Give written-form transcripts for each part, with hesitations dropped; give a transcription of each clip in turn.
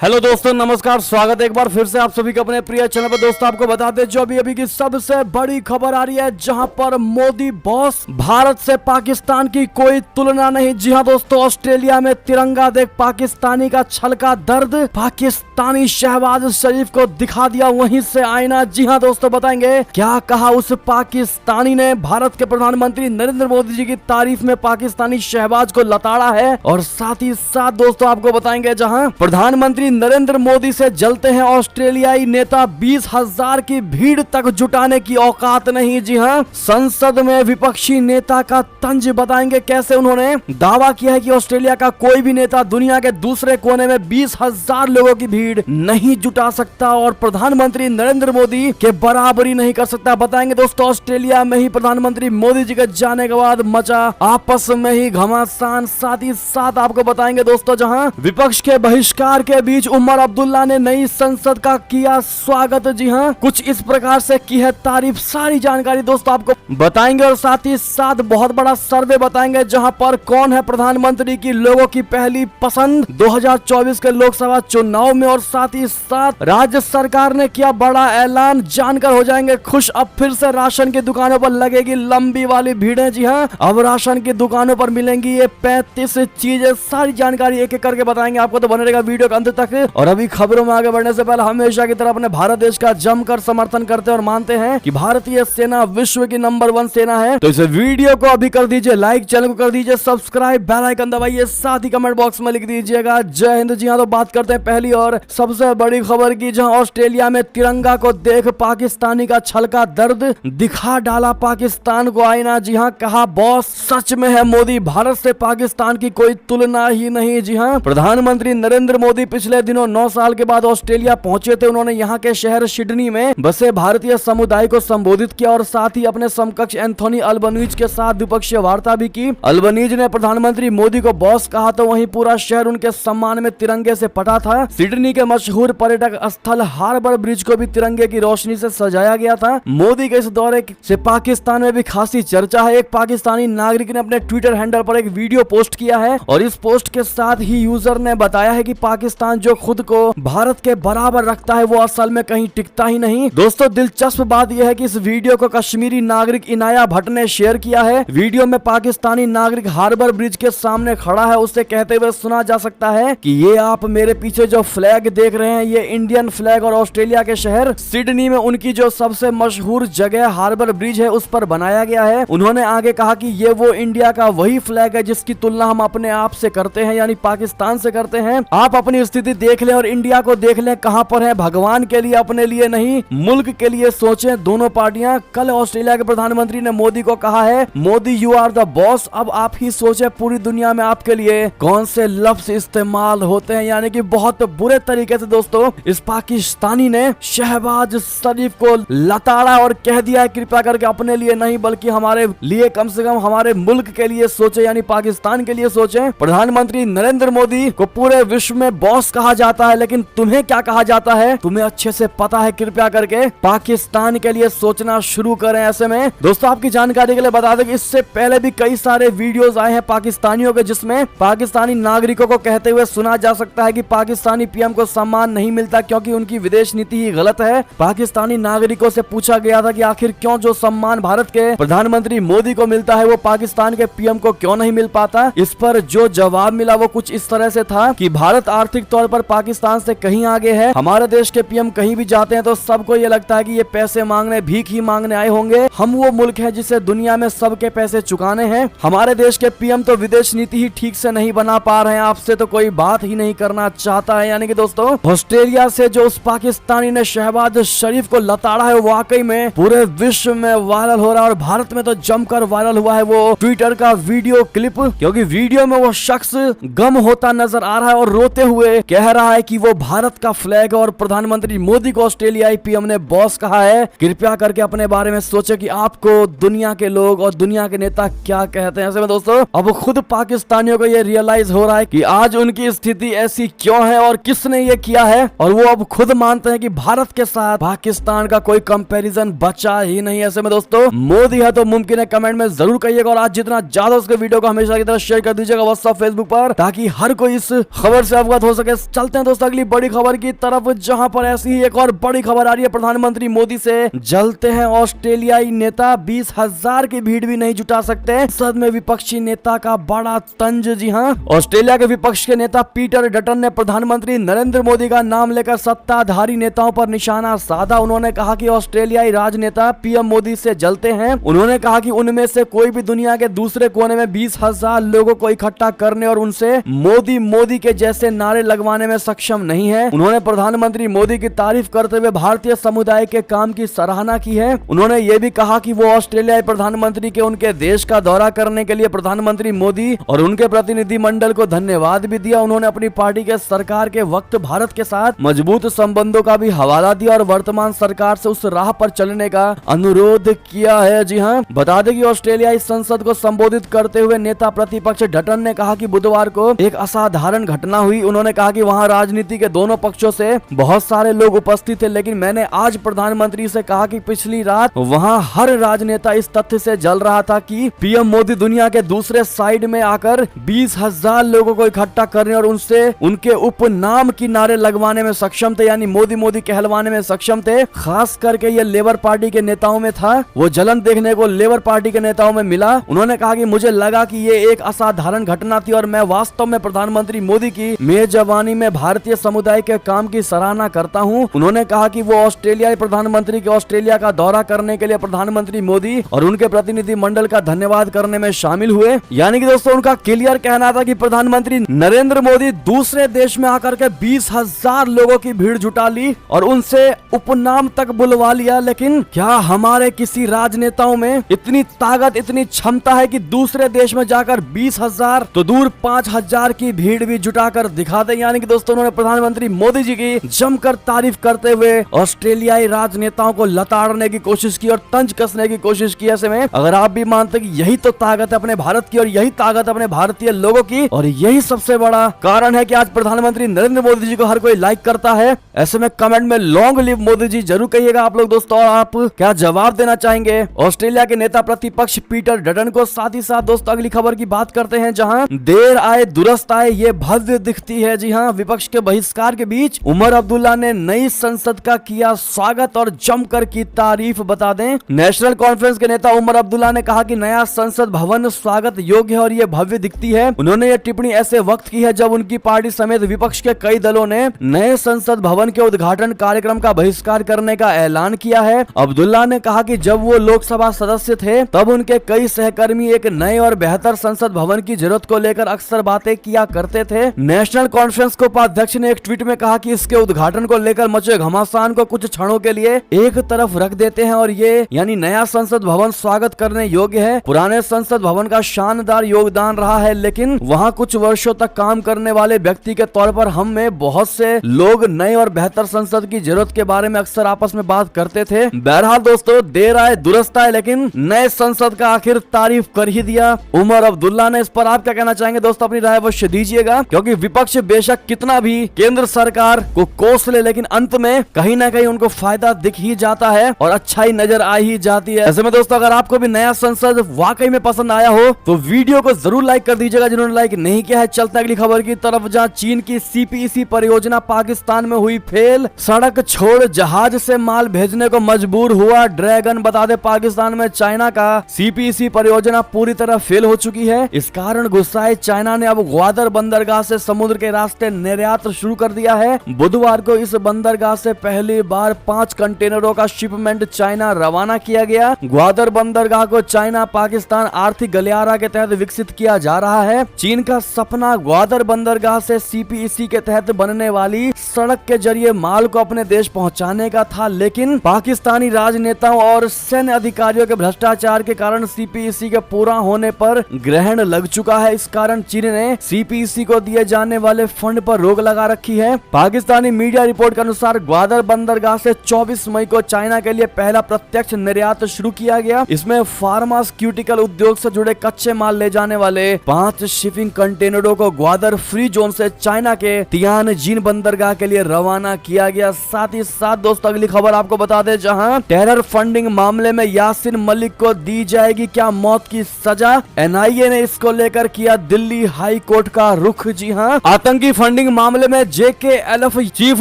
Hello दोस्तों, नमस्कार। स्वागत है एक बार फिर से आप सभी के अपने प्रिय चैनल पर। दोस्तों आपको बता दें जो अभी की सबसे बड़ी खबर आ रही है, जहां पर मोदी बॉस, भारत से पाकिस्तान की कोई तुलना नहीं। जी हां दोस्तों, ऑस्ट्रेलिया में तिरंगा देख पाकिस्तानी का छलका दर्द, पाकिस्तानी शहबाज शरीफ को दिखा दिया वहीं से आईना। जी हां दोस्तों, बताएंगे क्या कहा उस पाकिस्तानी ने। भारत के प्रधानमंत्री नरेंद्र मोदी जी की तारीफ में पाकिस्तानी शहबाज को लताड़ा है। और साथ ही साथ दोस्तों आपको बताएंगे, जहां प्रधानमंत्री नरेंद्र मोदी से जलते हैं ऑस्ट्रेलियाई नेता, 20,000 की भीड़ तक जुटाने की औकात नहीं। जी हां, संसद में विपक्षी नेता का तंज बताएंगे, कैसे उन्होंने दावा किया है कि ऑस्ट्रेलिया का कोई भी नेता दुनिया के दूसरे कोने में 20,000 लोगों की भीड़ नहीं जुटा सकता और प्रधानमंत्री नरेंद्र मोदी के बराबरी नहीं कर सकता। बताएंगे दोस्तों, ऑस्ट्रेलिया में ही प्रधानमंत्री मोदी जी के जाने के बाद मचा आपस में ही घमासान। साथ ही साथ आपको बताएंगे दोस्तों, जहां विपक्ष के बहिष्कार के बीच उमर अब्दुल्ला ने नई संसद का किया स्वागत। जी हां, कुछ इस प्रकार से की है तारीफ। सारी जानकारी दोस्तों आपको बताएंगे और साथ ही साथ बहुत बड़ा सर्वे बताएंगे, जहां पर कौन है प्रधानमंत्री की लोगों की पहली पसंद 2024 के लोकसभा चुनाव में। और साथ ही साथ राज्य सरकार ने किया बड़ा ऐलान, जानकर हो जाएंगे खुश। अब फिर से राशन की दुकानों पर लगेगी लंबी वाली भीड़ें। जी हां, अब राशन की दुकानों पर मिलेंगी ये 35 चीजें। सारी जानकारी एक एक करके बताएंगे आपको, तो बने रहेगा वीडियो के अंत तक। और अभी खबरों में आगे बढ़ने से पहले हमेशा की तरह अपने भारत देश का जमकर समर्थन करते हैं और मानते हैं कि भारतीय सेना विश्व की नंबर 1 सेना है। तो इस वीडियो को अभी कर दीजिए लाइक, चैनल को कर दीजिए सब्सक्राइब, बेल आइकन दबाइए, साथ ही कमेंट बॉक्स में लिख दीजिएगा जय हिंद। जी हाँ, तो बात करते हैं पहली और सबसे बड़ी खबर की, जहां ऑस्ट्रेलिया में तिरंगा को देख पाकिस्तानी का छलका दर्द, दिखा डाला पाकिस्तान को आईना। जी हाँ, कहा बॉस सच में है मोदी, भारत से पाकिस्तान की कोई तुलना ही नहीं। जी हाँ, प्रधानमंत्री नरेंद्र मोदी पिछले दिनों 9 साल के बाद ऑस्ट्रेलिया पहुंचे थे। उन्होंने यहां के शहर सिडनी में बसे भारतीय समुदाय को संबोधित किया और साथ ही अपने समकक्ष एंथोनी अल्बनीज के साथ द्विपक्षीय वार्ता भी की। अल्बनीज ने प्रधानमंत्री मोदी को बॉस कहा, तो वहीं पूरा शहर उनके सम्मान में तिरंगे से पटा था। सिडनी के मशहूर पर्यटक स्थल हार्बर ब्रिज को भी तिरंगे की रोशनी से सजाया गया था। मोदी के इस दौरे से पाकिस्तान में भी खासी चर्चा है। एक पाकिस्तानी नागरिक ने अपने ट्विटर हैंडल पर एक वीडियो पोस्ट किया है और इस पोस्ट के साथ ही यूजर ने बताया है कि पाकिस्तान जो खुद को भारत के बराबर रखता है, वो असल में कहीं टिकता ही नहीं। दोस्तों दिलचस्प बात यह है कि इस वीडियो को कश्मीरी नागरिक इनाया भट्ट ने शेयर किया है। वीडियो में पाकिस्तानी नागरिक हार्बर ब्रिज के सामने खड़ा है, उससे कहते हुए सुना जा सकता है कि ये आप मेरे पीछे जो फ्लैग देख रहे हैं, ये इंडियन फ्लैग और ऑस्ट्रेलिया के शहर सिडनी में उनकी जो सबसे मशहूर जगह हार्बर ब्रिज है उस पर बनाया गया है। उन्होंने आगे कहा कि ये वो इंडिया का वही फ्लैग है जिसकी तुलना हम अपने आप से करते हैं, यानी पाकिस्तान से करते हैं। आप अपनी स्थिति देख लें और इंडिया को देख लें कहां पर है। भगवान के लिए, अपने लिए नहीं, मुल्क के लिए सोचें दोनों पार्टियां। कल ऑस्ट्रेलिया के प्रधानमंत्री ने मोदी को कहा है, Modi you are the boss. अब आप ही सोचें पूरी दुनिया में आपके लिए कौन से लफ्ज इस्तेमाल होते हैं, यानी कि बहुत बुरे तरीके से दोस्तों इस पाकिस्तानी ने शहबाज शरीफ को लताड़ा और कह दिया है कृपया करके अपने लिए नहीं बल्कि हमारे लिए, कम से कम हमारे मुल्क के लिए सोचे, यानी पाकिस्तान के लिए सोचें। प्रधानमंत्री नरेंद्र मोदी को पूरे विश्व में बॉस कहा जाता है, लेकिन तुम्हें क्या कहा जाता है तुम्हें अच्छे से पता है। कृपया करके पाकिस्तान के लिए सोचना शुरू करें। ऐसे में दोस्तों आपकी जानकारी के लिए बता दें कि इससे पहले भी कई सारे वीडियोस आए हैं पाकिस्तानियों के, जिसमें पाकिस्तानी नागरिकों को कहते हुए सुना जा सकता है कि पाकिस्तानी पीएम को सम्मान नहीं मिलता क्योंकि उनकी विदेश नीति ही गलत है। पाकिस्तानी नागरिकों से पूछा गया था कि आखिर क्यों जो सम्मान भारत के प्रधानमंत्री मोदी को मिलता है वो पाकिस्तान के पीएम को क्यों नहीं मिल पाता। इस पर जो जवाब मिला वो कुछ इस तरह से था कि भारत आर्थिक तौर पर पाकिस्तान से कहीं आगे है। हमारे देश के पीएम कहीं भी जाते हैं तो सबको ये लगता है कि ये पैसे मांगने, भीख ही मांगने आए होंगे। हम वो मुल्क है जिसे दुनिया में सबके पैसे चुकाने हैं। हमारे देश के पीएम तो विदेश नीति ही ठीक से नहीं बना पा रहे हैं, आपसे तो कोई बात ही नहीं करना चाहता है। यानी कि दोस्तों ऑस्ट्रेलिया से जो उस पाकिस्तानी ने शहबाज शरीफ को लताड़ा है, वाकई में पूरे विश्व में वायरल हो रहा है और भारत में तो जमकर वायरल हुआ है वो ट्विटर का वीडियो क्लिप, क्योंकि वीडियो में वो शख्स गम होता नजर आ रहा है और रोते हुए कह रहा है कि वो भारत का फ्लैग और प्रधानमंत्री मोदी को ऑस्ट्रेलियाई पीएम ने बॉस कहा है। कृपया करके अपने बारे में सोचे कि आपको दुनिया के लोग और दुनिया के नेता क्या कहते हैं। ऐसे में दोस्तों अब खुद पाकिस्तानियों को ये रियलाइज हो रहा है कि आज उनकी स्थिति ऐसी क्यों है और किसने ये किया है, और वो अब खुद मानते हैं कि भारत के साथ पाकिस्तान का कोई कंपैरिजन बचा ही नहीं। ऐसे में दोस्तों मोदी है तो मुमकिन है कमेंट में जरूर कहिएगा और आज जितना ज्यादा उसके वीडियो को हमेशा की तरह शेयर कर दीजिएगा व्हाट्सएप, फेसबुक पर, ताकि हर कोई इस खबर से अवगत हो सके। चलते हैं दोस्तों अगली बड़ी खबर की तरफ, जहां पर ऐसी ही एक और बड़ी खबर आ रही है। प्रधानमंत्री मोदी से जलते हैं ऑस्ट्रेलियाई नेता, 20,000 की भीड़ भी नहीं जुटा सकते। सदन में विपक्षी नेता का बड़ा तंज। जी हां, ऑस्ट्रेलिया के विपक्ष के नेता पीटर डटन ने प्रधानमंत्री नरेंद्र मोदी का नाम लेकर सत्ताधारी नेताओं पर निशाना साधा। उन्होंने कहा कि ऑस्ट्रेलियाई राजनेता पीएम मोदी से जलते हैं। उन्होंने कहा कि उनमें से कोई भी दुनिया के दूसरे कोने में 20,000 लोगों को इकट्ठा करने और उनसे मोदी मोदी के जैसे नारे लगवाने में सक्षम नहीं है। उन्होंने प्रधानमंत्री मोदी की तारीफ करते हुए भारतीय समुदाय के काम की सराहना की है। उन्होंने ये भी कहा कि वो ऑस्ट्रेलियाई प्रधानमंत्री के उनके देश का दौरा करने के लिए प्रधानमंत्री मोदी और उनके प्रतिनिधि मंडल को धन्यवाद भी दिया। उन्होंने अपनी पार्टी के सरकार के वक्त भारत के साथ मजबूत संबंधों का भी हवाला दिया और वर्तमान सरकार से उस राह पर चलने का अनुरोध किया है। जी हाँ, बता दें कि ऑस्ट्रेलियाई संसद को संबोधित करते हुए नेता प्रतिपक्ष डटन ने कहा कि बुधवार को एक असाधारण घटना हुई। उन्होंने कहा कि वहां राजनीति के दोनों पक्षों से बहुत सारे लोग उपस्थित थे, लेकिन मैंने आज प्रधानमंत्री से कहा कि पिछली रात वहां हर राजनेता इस तथ्य से जल रहा था कि पीएम मोदी दुनिया के दूसरे साइड में आकर 20,000 लोगों को इकट्ठा करने और उनसे उनके उपनाम की नारे लगवाने में सक्षम थे, यानी मोदी मोदी कहलवाने में सक्षम थे। खास करके ये लेबर पार्टी के नेताओं में था। वो जलन देखने को लेबर पार्टी के नेताओं में मिला। उन्होंने कहा कि मुझे लगा कि ये एक असाधारण घटना थी और मैं वास्तव में प्रधानमंत्री मोदी की मेजबानी में भारतीय समुदाय के काम की सराहना करता हूं। उन्होंने कहा कि वो ऑस्ट्रेलियाई प्रधानमंत्री के ऑस्ट्रेलिया का दौरा करने के लिए प्रधानमंत्री मोदी और उनके प्रतिनिधि मंडल का धन्यवाद करने में शामिल हुए। यानी कि दोस्तों उनका क्लियर कहना था कि प्रधानमंत्री नरेंद्र मोदी दूसरे देश में आकर के 20,000 लोगों की भीड़ जुटा ली और उनसे उपनाम तक बुलवा लिया। लेकिन क्या हमारे किसी राजनेताओं में इतनी ताकत, इतनी क्षमता है कि दूसरे देश में जाकर 20,000 तो दूर 5,000 की भीड़ भी जुटाकर दिखा दे? यानी कि दोस्तों उन्होंने प्रधानमंत्री मोदी जी की जमकर तारीफ करते हुए ऑस्ट्रेलियाई राजनेताओं को लताड़ने की कोशिश की और तंज कसने की कोशिश की। ऐसे में अगर आप भी मानते कि यही तो ताकत है अपने भारत की और यही ताकत अपने भारतीय लोगों की और यही सबसे बड़ा कारण है कि आज प्रधानमंत्री नरेंद्र मोदी जी को हर कोई लाइक करता है, ऐसे में कमेंट में लॉन्ग लिव मोदी जी जरूर कहिएगा आप लोग दोस्तों। और आप क्या जवाब देना चाहेंगे ऑस्ट्रेलिया के नेता प्रतिपक्ष पीटर डटन को? साथ ही साथ दोस्तों अगली खबर की बात करते हैं, जहां देर आए दुरुस्त आए ये भव्य दिखती है। जी हां, विपक्ष के बहिष्कार के बीच उमर अब्दुल्ला ने नई संसद का किया स्वागत और जमकर की तारीफ। बता दें, नेशनल कॉन्फ्रेंस के नेता उमर अब्दुल्ला ने कहा कि नया संसद भवन स्वागत योग्य है और ये भव्य दिखती है। उन्होंने ये टिप्पणी ऐसे वक्त की है जब उनकी पार्टी समेत विपक्ष के कई दलों ने नए संसद भवन के उद्घाटन कार्यक्रम का बहिष्कार करने का ऐलान किया है। अब्दुल्ला ने कहा कि जब वो लोकसभा सदस्य थे तब उनके कई सहकर्मी एक नए और बेहतर संसद भवन की जरूरत को लेकर अक्सर बातें किया करते थे। नेशनल कॉन्फ्रेंस के उपाध्यक्ष ने एक ट्वीट में कहा कि इसके उद्घाटन को लेकर मचे घमासान को कुछ क्षणों के लिए एक तरफ रख देते हैं और ये यानी नया संसद भवन स्वागत करने योग्य है। पुराने संसद भवन का शानदार योगदान रहा है, लेकिन वहाँ कुछ वर्षों तक काम करने वाले व्यक्ति के तौर पर हम में बहुत से लोग नए और बेहतर संसद की जरूरत के बारे में अक्सर आपस में बात करते थे। बहरहाल दोस्तों देर आए दुरुस्त आए, लेकिन नए संसद का आखिर तारीफ कर ही दिया उमर अब्दुल्ला ने। इस पर आप क्या कहना चाहेंगे दोस्तों? अपनी राय अवश्य दीजिएगा, क्योंकि विपक्ष बेशक कितना भी केंद्र सरकार को कोस ले, लेकिन अंत में कहीं ना कहीं उनको फायदा दिख ही जाता है और अच्छाई नजर आ ही जाती है। ऐसे में दोस्तों अगर आपको भी नया संसद वाकई में पसंद आया हो तो वीडियो को जरूर लाइक कर दीजिएगा जिन्होंने लाइक नहीं किया है। चलते अगली खबर की तरफ, जहां चीन की सीपीईसी परियोजना पाकिस्तान में हुई फेल, सड़क छोड़ जहाज से माल भेजने को मजबूर हुआ ड्रैगन। बता दे पाकिस्तान में चाइना का सीपीईसी परियोजना पूरी तरह फेल हो चुकी है। इस कारण गुस्साए चाइना ने अब ग्वादर बंदरगाह से समुद्र के रास्ते निर्यात शुरू कर दिया है। बुधवार को इस बंदरगाह से पहली बार 5 कंटेनरों का शिपमेंट चाइना रवाना किया गया। ग्वादर बंदरगाह को चाइना पाकिस्तान आर्थिक गलियारा के तहत विकसित किया जा रहा है। चीन का सपना ग्वादर बंदरगाह से सीपीईसी के तहत बनने वाली सड़क के जरिए माल को अपने देश पहुंचाने का था, लेकिन पाकिस्तानी राजनेताओं और सैन्य अधिकारियों के भ्रष्टाचार के कारण सीपीईसी के पूरा होने पर ग्रहण लग चुका है। इस कारण चीन ने सीपीईसी को दिए जाने वाले फंड पर रोक लगा रखी है। पाकिस्तानी मीडिया रिपोर्ट के अनुसार ग्वादर बंदरगाह से 24 मई को चाइना के लिए पहला प्रत्यक्ष निर्यात शुरू किया गया। इसमें फार्मास्यूटिकल उद्योग से जुड़े कच्चे माल ले जाने वाले 5 शिपिंग कंटेनरों को ग्वादर फ्री जोन से चाइना के तियानजिन बंदरगाह के लिए रवाना किया गया। साथ ही साथ दोस्तों अगली खबर आपको बता दें, जहां टेरर फंडिंग मामले में यासीन मलिक को दी जाएगी क्या मौत की सजा, एनआईए ने इसको लेकर किया दिल्ली हाई कोर्ट का रुख। जी हां, आतंकी फंडिंग मामले में JKLF चीफ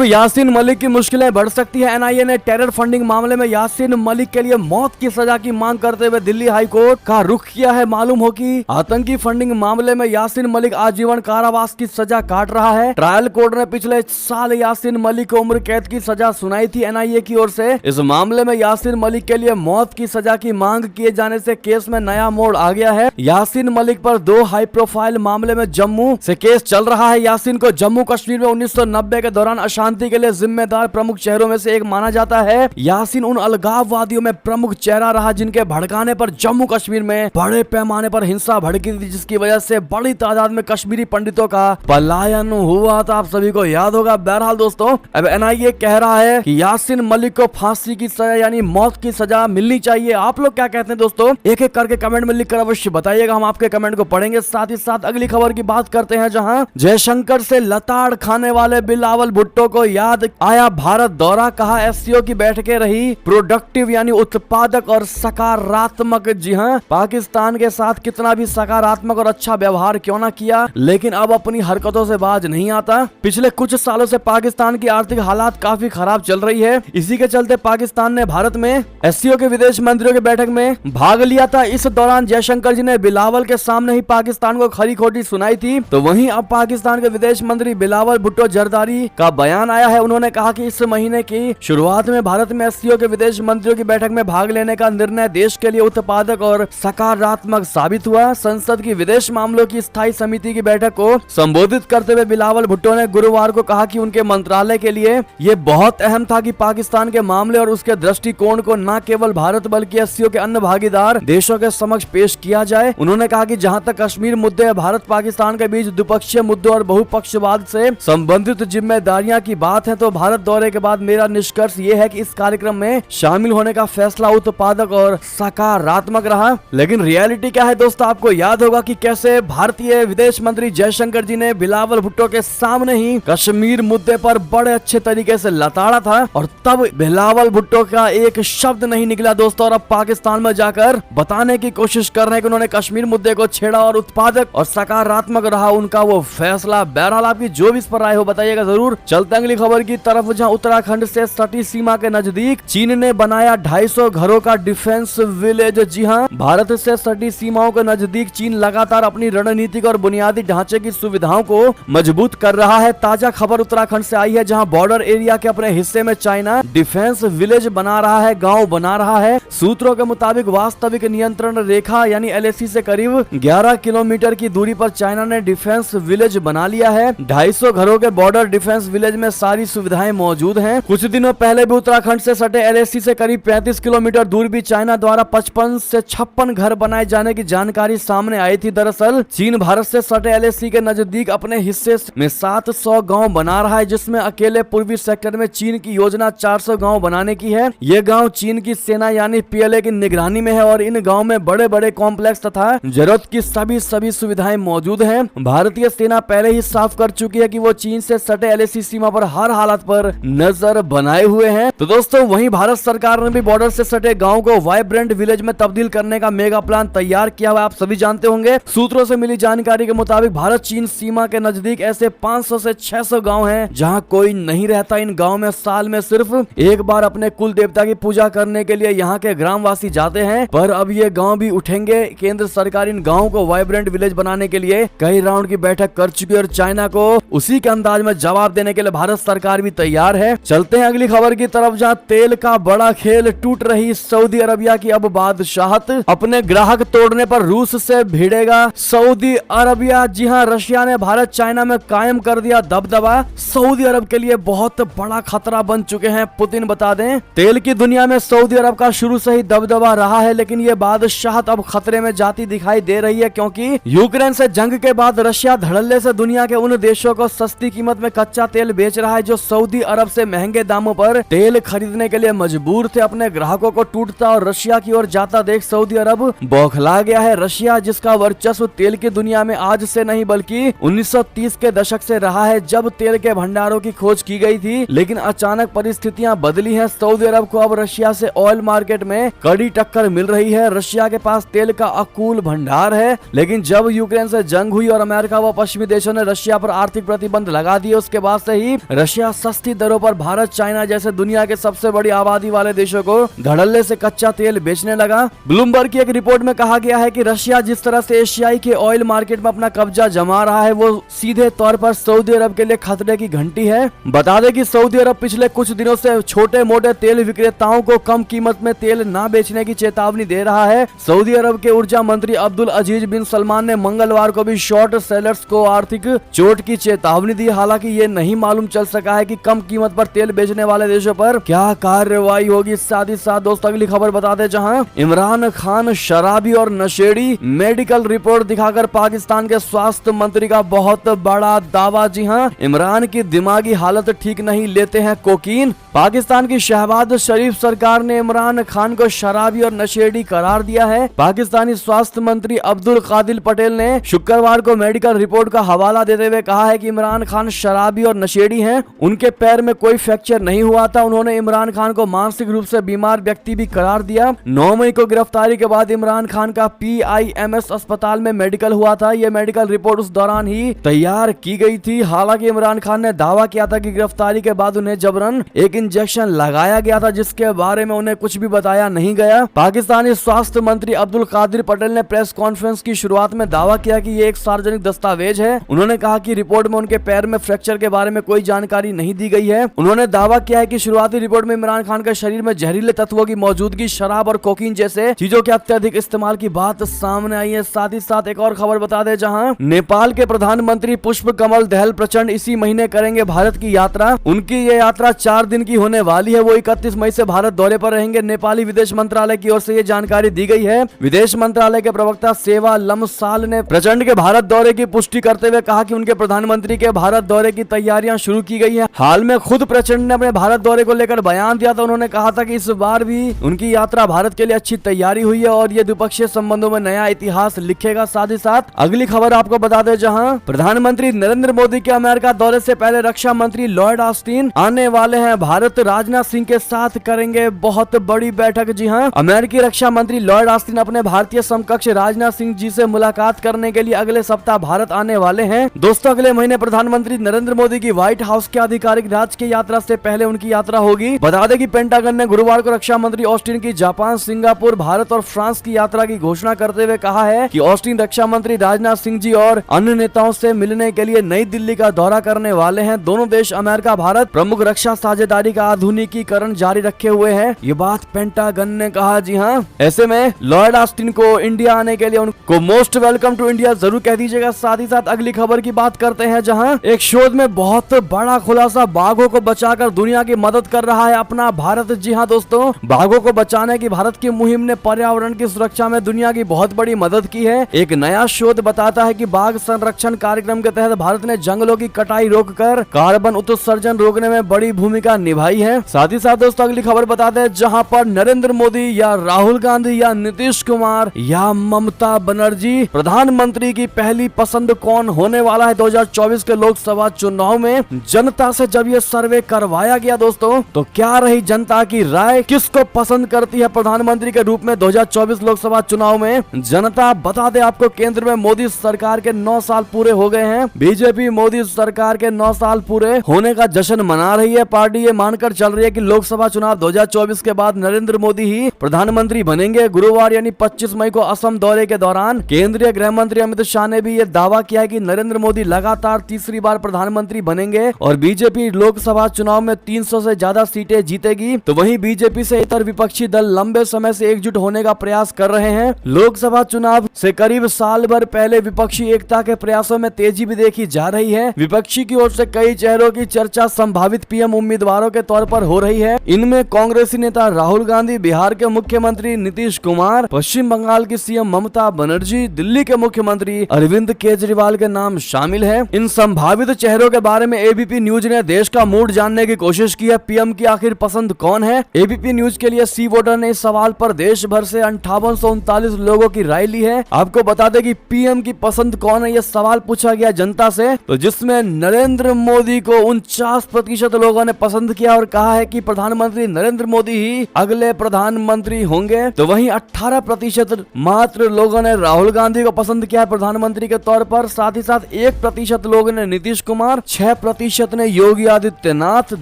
यासीन मलिक की मुश्किलें बढ़ सकती है। एनआईए ने टेरर फंडिंग मामले में यासीन मलिक के लिए मौत की सजा की मांग करते हुए दिल्ली हाई कोर्ट का रुख किया है। मालूम हो कि आतंकी फंडिंग मामले में यासीन मलिक आजीवन कारावास की सजा काट रहा है। ट्रायल कोर्ट ने पिछले साल यासीन मलिक को उम्र कैद की सजा सुनाई थी। एनआईए की ओर से इस मामले में यासीन मलिक के लिए मौत की सजा की मांग किए जाने से केस में नया मोड़ आ गया है। यासीन मलिक पर 2 हाई प्रोफाइल मामले में जम्मू से केस चल रहा है। यासीन को जम्मू कश्मीर में 1990 के दौरान अशांति के लिए जिम्मेदार प्रमुख चेहरों में से एक माना जाता है। यासीन उन अलगाववादियों में प्रमुख चेहरा रहा जिनके भड़काने पर जम्मू कश्मीर में बड़े पैमाने पर हिंसा भड़की थी, जिसकी वजह से बड़ी तादाद में कश्मीरी पंडितों का पलायन हुआ था। आप सभी को याद होगा। बहरहाल दोस्तों, अब एनआईए कह रहा है कि यासीन मलिक को फांसी की सजा यानी मौत की सजा मिलनी चाहिए। आप लोग क्या कहते हैं दोस्तों? एक एक करके कमेंट में लिखकर अवश्य बताइएगा, हम आपके कमेंट को पढ़ेंगे। साथ ही साथ अगली खबर की बात करते हैं, जहां जयशंकर से लताड़ खाने वाले बिलावल भुट्टो को याद आया भारत दौरा। कहा एससीओ की बैठकें रही प्रोडक्टिव यानी उत्पादक और सकारात्मक। जी हां, पाकिस्तान के साथ कितना भी सकारात्मक और अच्छा व्यवहार क्यों ना किया, लेकिन अब अपनी हरकतों से बाज नहीं आता। पिछले कुछ सालों से पाकिस्तान की आर्थिक हालात काफी खराब चल रही है। इसी के चलते पाकिस्तान ने भारत में एससीओ के विदेश मंत्रियों की बैठक में भाग लिया था। इस दौरान जयशंकर जी ने बिलावल के सामने ही पाकिस्तान को खरी खोटी सुनाई थी। तो वहीं अब पाकिस्तान के विदेश मंत्री बिलावल भुट्टो जरदारी का बयान आया है। उन्होंने कहा कि इस महीने की शुरुआत में भारत में एससीओ के विदेश मंत्रियों की बैठक में भाग लेने का निर्णय देश के लिए उत्पादक और सकारात्मक साबित हुआ। संसद की विदेश मामलों की स्थायी समिति की बैठक को संबोधित करते हुए बिलावल भुट्टो ने गुरुवार को कहा कि उनके मंत्रालय के लिए ये बहुत अहम था कि पाकिस्तान के मामले और उसके दृष्टिकोण को न केवल भारत बल्कि एससीओ के अन्य भागीदार देशों के समक्ष पेश किया जाए। उन्होंने कहा कि जहां तक कश्मीर मुद्दे भारत पाकिस्तान के बीच द्विपक्षीय मुद्दों और बहुपक्षवाद से संबंधित जिम्मेदारियां की बात है, तो भारत दौरे के बाद मेरा निष्कर्ष ये है कि इस कार्यक्रम में शामिल होने का फैसला उत्पादक और सकारात्मक रहा। लेकिन रियलिटी क्या है दोस्तों? आपको याद होगा कि कैसे भारतीय विदेश मंत्री जयशंकर जी ने बिलावल भुट्टो के सामने ही कश्मीर मुद्दे पर बड़े अच्छे तरीके से लताड़ा था, और तब बिलावल भुट्टो का एक शब्द नहीं निकला दोस्तों। और अब पाकिस्तान में जाकर बताने की कोशिश कर रहे हैं कि उन्होंने कश्मीर मुद्दे को छेड़ा और उत्पादक और सकारात्मक रहा उनका वो फैसला। बहरहाल आपकी जो भी इस पर राय हो बताइएगा जरूर। चलते अगली खबर की तरफ, जहां उत्तराखंड से सटी सीमा के नजदीक चीन ने बनाया 250 घरों का डिफेंस विलेज। जी हां, भारत से सटी सीमाओं के नजदीक चीन लगातार अपनी रणनीतिक और बुनियादी ढांचे की सुविधाओं को मजबूत कर रहा है। ताजा खबर उत्तराखंड से आई है, जहां बॉर्डर एरिया के अपने हिस्से में चाइना डिफेंस विलेज बना रहा है, गांव बना रहा है। सूत्रों के मुताबिक वास्तविक नियंत्रण रेखा यानी LAC से करीब 11 किलोमीटर की दूरी पर चाइना ने डिफेंस विलेज बना लिया है। 250 घरों के बॉर्डर डिफेंस विलेज में सारी सुविधाएं मौजूद हैं। कुछ दिनों पहले भी उत्तराखंड से सटे LAC से करीब 35 किलोमीटर दूर भी चाइना द्वारा 55 से 56 घर बनाए जाने की जानकारी सामने आई थी। दरअसल चीन भारत से सटे LAC के नजदीक अपने हिस्से में 700 गाँव बना रहा है, जिसमें अकेले पूर्वी सेक्टर में चीन की योजना 400 गाँव बनाने की है। ये गाँव चीन की सेना यानी PLA की निगरानी में है, और इन गाँव में बड़े बड़े कॉम्प्लेक्स तथा जरूरत की सभी सुविधाएं मौजूद हैं। भारतीय सेना पहले ही साफ कर चुकी है कि वो चीन से सटे LAC सीमा पर हर हालत पर नजर बनाए हुए हैं। तो दोस्तों, वहीं भारत सरकार ने भी बॉर्डर से सटे गाँव को वाइब्रेंट विलेज में तब्दील करने का मेगा प्लान तैयार किया हुआ, आप सभी जानते होंगे। सूत्रों से मिली जानकारी के मुताबिक भारत चीन सीमा के नजदीक ऐसे 500 से 600 गाँव हैं जहाँ कोई नहीं रहता। इन गाँव में साल में सिर्फ एक बार अपने कुल देवता की पूजा करने के लिए यहाँ के ग्रामवासी जाते हैं, पर अब ये गाँव भी उठेंगे। केंद्र सरकार इन गाँव को वाइब्रेंट विलेज बनाने के लिए कई राउंड की बैठक कर चुकी है, और चाइना को उसी के अंदाज में जवाब देने के लिए भारत सरकार भी तैयार है। चलते हैं अगली खबर की तरफ, जहां तेल का बड़ा खेल टूट रही सऊदी अरबिया की अब बादशाहत। अपने ग्राहक तोड़ने पर रूस से भिड़ेगा सऊदी अरबिया। जी हां, रशिया ने भारत चाइना में कायम कर दिया दबदबा। सऊदी अरब के लिए बहुत बड़ा खतरा बन चुके हैं पुतिन। बता दें, तेल की दुनिया में सऊदी अरब का शुरू से ही दबदबा रहा है, लेकिन ये बादशाहत अब खतरे में जाती दिखाई दे रही है, क्योंकि यूक्रेन से जंग के बाद रशिया धड़ल्ले से दुनिया के उन देशों को सस्ती कीमत में कच्चा तेल बेच रहा है जो सऊदी अरब से महंगे दामों पर तेल खरीदने के लिए मजबूर थे। अपने ग्राहकों को टूटता और रशिया की ओर जाता देख सऊदी अरब बौखला गया है। रशिया, जिसका वर्चस्व तेल की दुनिया में आज से नहीं बल्कि 1930 के दशक से रहा है, जब तेल के भंडारों की खोज की गई थी, लेकिन अचानक परिस्थितियां बदली हैं। सऊदी अरब को अब रशिया से ऑयल मार्केट में कड़ी टक्कर मिल रही है। रशिया के पास तेल का अकूल भंडार है, लेकिन जब यूक्रेन से जंग हुई और अमेरिका व पश्चिमी देशों ने रशिया पर आर्थिक प्रतिबंध लगा दिए, उसके बाद से ही रशिया सस्ती दरों पर भारत, चाइना जैसे दुनिया के सबसे बड़ी आबादी वाले देशों को धड़ल्ले से कच्चा तेल बेचने लगा। ब्लूमबर्ग की एक रिपोर्ट में कहा गया है कि रशिया जिस तरह से एशियाई के ऑयल मार्केट में अपना कब्जा जमा रहा है, वो सीधे तौर पर सऊदी अरब के लिए खतरे की घंटी है। बता दें कि सऊदी अरब पिछले कुछ दिनों से छोटे मोटे तेल विक्रेताओं को कम कीमत में तेल न बेचने की चेतावनी दे रहा है। सऊदी अरब के ऊर्जा मंत्री अब्दुल अजीज बिन सलमान ने मंगलवार को भी शॉर्ट सेलर्स को आर्थिक चोट की चेतावनी दी। हालांकि ये नहीं मालूम चल सका है कि कम कीमत पर तेल बेचने वाले देशों पर क्या कार्रवाई होगी। साथ ही साथ दोस्तों अगली खबर बता दें, जहां इमरान खान शराबी और नशेड़ी, मेडिकल रिपोर्ट दिखाकर पाकिस्तान के स्वास्थ्य मंत्री का बहुत बड़ा दावा। जी हां, इमरान की दिमागी हालत ठीक नहीं, लेते हैं कोकीन। पाकिस्तान की शहबाज शरीफ सरकार ने इमरान खान को शराबी और नशेड़ी करार दिया है। पाकिस्तानी स्वास्थ्य मंत्री अब्दुल कादिर पटेल ने शुक्रवार को मेडिकल रिपोर्ट का हवाला देते हुए कहा है कि इमरान खान शराबी और नशेड़ी हैं। उनके पैर में कोई फ्रैक्चर नहीं हुआ था। उन्होंने इमरान खान को मानसिक रूप से बीमार व्यक्ति भी करार दिया। 9 मई को गिरफ्तारी के बाद इमरान खान का PIMS अस्पताल में मेडिकल हुआ था। यह मेडिकल रिपोर्ट उस दौरान ही तैयार की गई थी। हालांकि इमरान खान ने दावा किया था कि गिरफ्तारी के बाद उन्हें जबरन एक इंजेक्शन लगाया गया था, जिसके बारे में उन्हें कुछ भी बताया नहीं गया। पाकिस्तानी स्वास्थ्य मंत्री अब्दुल कादिर पटेल ने प्रेस कॉन्फ्रेंस की शुरुआत में दावा किया कि ये एक सार्वजनिक दस्तावेज है। उन्होंने कहा कि रिपोर्ट में उनके पैर में फ्रैक्चर के बारे में कोई जानकारी नहीं दी गई है। उन्होंने दावा किया है कि शुरुआती रिपोर्ट में इमरान खान के शरीर में जहरीले तत्वों की मौजूदगी, शराब और कोकीन जैसे चीजों के अत्यधिक इस्तेमाल की बात सामने आई है। साथ ही साथ एक और खबर बता दें, जहां नेपाल के प्रधानमंत्री पुष्प कमल दहल प्रचंड इसी महीने करेंगे भारत की यात्रा। उनकी ये यात्रा 4 दिन की होने वाली है। वो 31 मई से भारत दौरे पर रहेंगे। नेपाली विदेश मंत्रालय की ओर से ये जानकारी दी गई है। विदेश मंत्रालय के प्रवक्ता सेवा लमसाल ने प्रचंड के भारत दौरे की पुष्टि करते हुए कहा कि उनके प्रधानमंत्री के भारत दौरे की तैयारियां शुरू की गई है। हाल में खुद प्रचंड ने अपने भारत दौरे को लेकर बयान दिया था। उन्होंने कहा था कि इस बार भी उनकी यात्रा भारत के लिए अच्छी तैयारी हुई है और ये द्विपक्षीय संबंधों में नया इतिहास लिखेगा। साथ ही साथ अगली खबर आपको बता दें, जहां प्रधानमंत्री नरेंद्र मोदी के अमेरिका दौरे से पहले रक्षा मंत्री लॉयड ऑस्टिन आने वाले हैं। भारत राजनाथ सिंह के साथ करेंगे बहुत बड़ी बैठक। जी हां, अमेरिकी रक्षा मंत्री लॉयड ऑस्टिन अपने भारतीय समकक्ष राजनाथ सिंह जी से मुलाकात करने के लिए अगले सप्ताह भारत आने वाले हैं। दोस्तों अगले महीने प्रधानमंत्री नरेंद्र मोदी की व्हाइट हाउस के आधिकारिक राजकीय यात्रा से पहले उनकी यात्रा होगी। बता दें कि पेंटागन ने गुरुवार को रक्षा मंत्री ऑस्टिन की जापान, सिंगापुर, भारत और फ्रांस की यात्रा की घोषणा करते हुए कहा है कि ऑस्टिन रक्षा मंत्री राजनाथ सिंह जी और अन्य नेताओं से मिलने के लिए नई दिल्ली का दौरा करने वाले हैं। दोनों देश अमेरिका भारत प्रमुख रक्षा साझेदारी का आधुनिकीकरण जारी रखे हुए हैं। ये बात पेंटागन ने कहा। जी हाँ, ऐसे में लॉयड ऑस्टिन को इंडिया आने के लिए उनको मोस्ट वेलकम टू इंडिया जरूर कह दीजिएगा। साथ ही साथ अगली खबर की बात करते हैं, जहां एक शोध में बहुत बड़ा खुलासा, बाघों को बचाकर दुनिया की मदद कर रहा है अपना भारत। जी हाँ दोस्तों, बाघों को बचाने की भारत की मुहिम ने पर्यावरण की सुरक्षा में दुनिया की बहुत बड़ी मदद की है। एक नया शोध बताता है कि बाघ संरक्षण कार्यक्रम के तहत भारत ने जंगलों की कटाई रोककर कार्बन उत्सर्जन रोकने में बड़ी भूमिका निभाई है। साथ ही साथ दोस्तों अगली खबर बता दें, जहां पर नरेंद्र मोदी या राहुल गांधी या नीतीश कुमार या ममता बनर्जी, प्रधानमंत्री की पहली पसंद कौन होने वाला है 2024 के लोकसभा चुनाव में। जनता से जब ये सर्वे करवाया गया दोस्तों, तो क्या रही जनता की राय, किसको पसंद करती है प्रधानमंत्री के रूप में 2024 लोकसभा चुनाव में। जनता बता दे आपको, केंद्र में मोदी सरकार के 9 साल पूरे हो गए हैं। बीजेपी मोदी सरकार के 9 साल पूरे होने का जश्न मना रही है। पार्टी ये मानकर चल रही है कि लोकसभा चुनाव 2024 के बाद नरेंद्र मोदी ही प्रधानमंत्री बनेंगे। गुरुवार यानी 25 मई को असम दौरे के दौरान केंद्रीय गृह मंत्री अमित शाह ने भी ये दावा किया है कि नरेंद्र मोदी लगातार तीसरी बार प्रधानमंत्री बनेंगे और बीजेपी लोकसभा चुनाव में 300 से ज्यादा सीटें जीतेगी। तो वहीं बीजेपी से इतर विपक्षी दल लंबे समय से एकजुट होने का प्रयास कर रहे हैं। लोकसभा चुनाव से करीब साल भर पहले विपक्षी एकता के प्रयासों में तेजी भी देखी जा रही है। विपक्षी की ओर से कई चेहरों की चर्चा संभावित पीएम उम्मीदवारों के तौर पर हो रही है। इनमें कांग्रेसी नेता राहुल गांधी, बिहार के मुख्यमंत्री नीतीश कुमार, पश्चिम बंगाल की सीएम ममता बनर्जी, दिल्ली के मुख्यमंत्री अरविंद केजरीवाल के नाम शामिल है। इन संभावित चेहरों के बारे में एबीपी न्यूज ने देश का मूड जानने की कोशिश की है। पीएम की आखिर पसंद कौन है? एबीपी न्यूज के लिए सी वोटर ने इस सवाल पर देश भर से 5839 लोगों की राय ली है। आपको बता दें कि पीएम की पसंद कौन है, यह सवाल पूछा गया जनता से, तो जिसमें नरेंद्र मोदी को 49% लोगों ने पसंद किया और कहा है कि प्रधानमंत्री नरेंद्र मोदी ही अगले प्रधानमंत्री होंगे। तो वहीं 18% मात्र लोगों ने राहुल गांधी को पसंद किया प्रधानमंत्री के तौर पर। साथ ही साथ 1% लोगों ने नीतीश कुमार, 6% ने योगी आदित्यनाथ,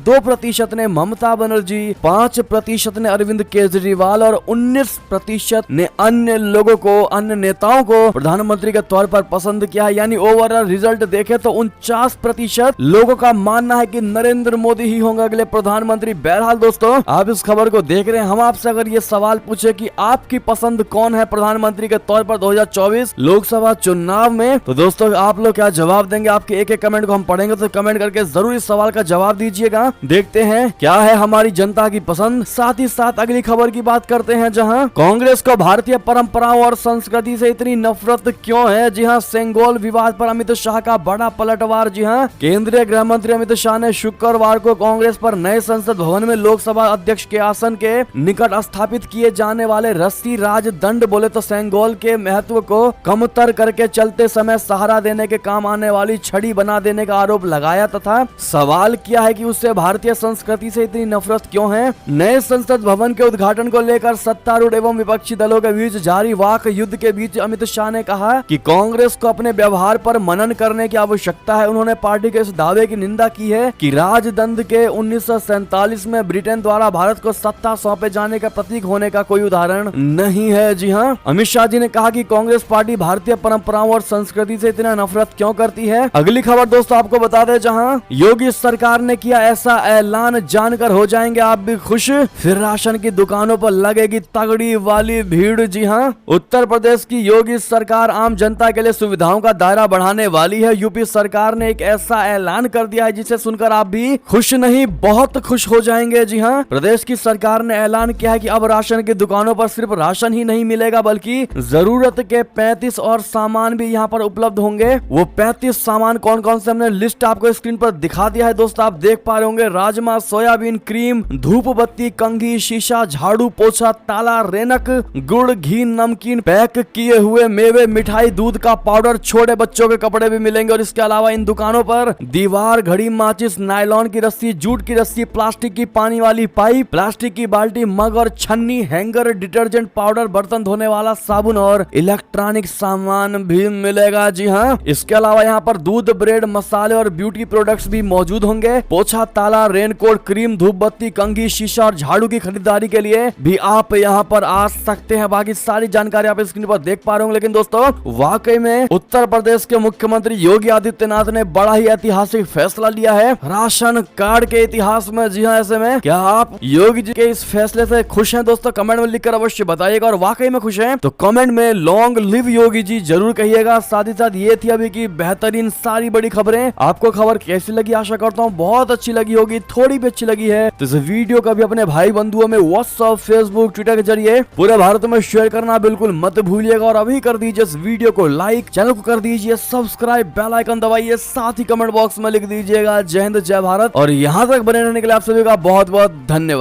2% ने ममता बनर्जी, 5% ने अरविंद केजरीवाल और 19% ने अन्य लोगों को, अन्य नेताओं को प्रधानमंत्री के तौर पर पसंद किया। यानी ओवरऑल रिजल्ट देखे तो 49% लोगों का मानना है कि नरेंद्र मोदी ही होंगे अगले प्रधानमंत्री। बहरहाल दोस्तों, आप इस खबर को देख रहे हैं। हम आपसे अगर ये सवाल पूछे कि आपकी पसंद कौन है प्रधानमंत्री के तौर पर 2024 लोकसभा चुनाव में, तो दोस्तों आप लोग क्या जवाब देंगे? आपके एक कमेंट को हम पढ़ेंगे, तो कमेंट करके जरूर इस सवाल का जवाब दीजिएगा। देखते हैं क्या है हमारी जनता की पसंद। साथ ही साथ अगली खबर की बात करते हैं, जहां कांग्रेस को भारतीय परंपराओं और संस्कृति से इतनी नफरत क्यों है। जी हां, सेंगोल विवाद पर अमित शाह का बड़ा पलटवार। जी हां, केंद्रीय गृह मंत्री अमित शाह ने शुक्रवार को कांग्रेस पर नए संसद भवन में लोकसभा अध्यक्ष के आसन के निकट स्थापित किए जाने वाले रस्सी राज दंड, बोले तो सेंगोल के महत्व को कमतर करके चलते समय सहारा देने के काम आने वाली छड़ी बना देने का आरोप लगाया तथा सवाल किया है कि उससे भारतीय संस्कृति से इतनी नफरत क्यों है। नए संसद भवन के उद्घाटन को लेकर सत्तारूढ़ एवं विपक्षी दलों के बीच जारी वाक युद्ध के बीच अमित शाह ने कहा कि कांग्रेस को अपने व्यवहार पर मनन करने की आवश्यकता है। उन्होंने पार्टी के इस दावे की निंदा की है कि राजदंड के 1947 में ब्रिटेन द्वारा भारत को सत्ता सौंपे जाने का प्रतीक होने का कोई उदाहरण नहीं है। जी हाँ, अमित शाह जी ने कहा कि कांग्रेस पार्टी भारतीय परंपराओं और संस्कृति से इतना नफरत क्यों करती है। अगली खबर दोस्तों आपको बता दें, जहां योगी सरकार ने किया ऐसा ऐलान, जानकर हो जाएंगे आप भी खुश। फिर राशन की दुकानों पर लगेगी तगड़ी वाली भीड़। जी हाँ, उत्तर प्रदेश की योगी सरकार आम जनता के लिए सुविधाओं का दायरा बढ़ाने वाली है। यूपी सरकार ने एक ऐसा ऐलान कर दिया है जिसे सुनकर आप भी खुश नहीं बहुत खुश हो जाएंगे। जी हाँ, प्रदेश की सरकार ने ऐलान किया है कि अब राशन की दुकानों पर सिर्फ राशन ही नहीं मिलेगा, बल्कि जरूरत के 35 और सामान भी यहाँ पर उपलब्ध होंगे। वो 35 सामान कौन कौन से, हमने लिस्ट आपको स्क्रीन पर दिखा दिया है दोस्तों, आप देख पा रहे होंगे। राजमा, सोयाबीन, क्रीम, धूप बत्ती, कंघी, शीशा, झाड़ू, पोछा, ताला, रेनक, गुड़, घी, नमकीन, पैक किए हुए मेवे, मिठाई, दूध का पाउडर, छोटे बच्चों के कपड़े भी मिलेंगे। और इसके अलावा इन दुकानों पर दीवार, घड़ी, माचिस, नायलॉन की रस्सी, जूट की रस्सी, प्लास्टिक की पानी वाली पाइप, प्लास्टिक की बाल्टी, मग और छन्नी, हैंगर, डिटर्जेंट पाउडर, बर्तन धोने वाला साबुन और इलेक्ट्रॉनिक सामान भी मिलेगा। जी हाँ, इसके अलावा यहाँ पर दूध, ब्रेड, मसाले और ब्यूटी प्रोडक्ट्स भी मौजूद होंगे। पोछा, ताला, रेनकोट, क्रीम, धूप बत्ती, कंघी, शीशा और झाड़ू की खरीदारी के लिए भी आप यहाँ पर आ सकते हैं। बाकी सारी जानकारी आप स्क्रीन पर देख पा रहे होंगे। लेकिन दोस्तों, वाकई में उत्तर प्रदेश के मुख्यमंत्री योगी आदित्यनाथ ने बड़ा ही ऐतिहासिक फैसला लिया है राशन कार्ड के इतिहास में। जी हाँ, ऐसे में क्या आप योगी जी के इस फैसले से खुश हैं दोस्तों? कमेंट में लिखकर अवश्य बताइएगा। और वाकई में खुश हैं तो कमेंट में लॉन्ग लिव योगी जी जरूर कहिएगा। साथ ही साथ ये थी अभी की बेहतरीन सारी बड़ी खबरें। आपको खबर कैसी लगी? आशा करता हूँ बहुत अच्छी लगी होगी, थोड़ी भी अच्छी लगी है तो इस वीडियो का भी अपने भाई बंधुओं में व्हाट्सएप, फेसबुक, ट्विटर के जरिए पूरे भारत में शेयर करना बिल्कुल मत भूलिएगा। और अभी कर दीजिए इस वीडियो को लाइक, चैनल को कर दीजिए सब्सक्राइब, बेल आइकन दबाइए, साथ ही कमेंट बॉक्स में लिख दीजिएगा जय हिंद, जय भारत। और यहाँ तक बने रहने के लिए आप सभी का बहुत बहुत धन्यवाद।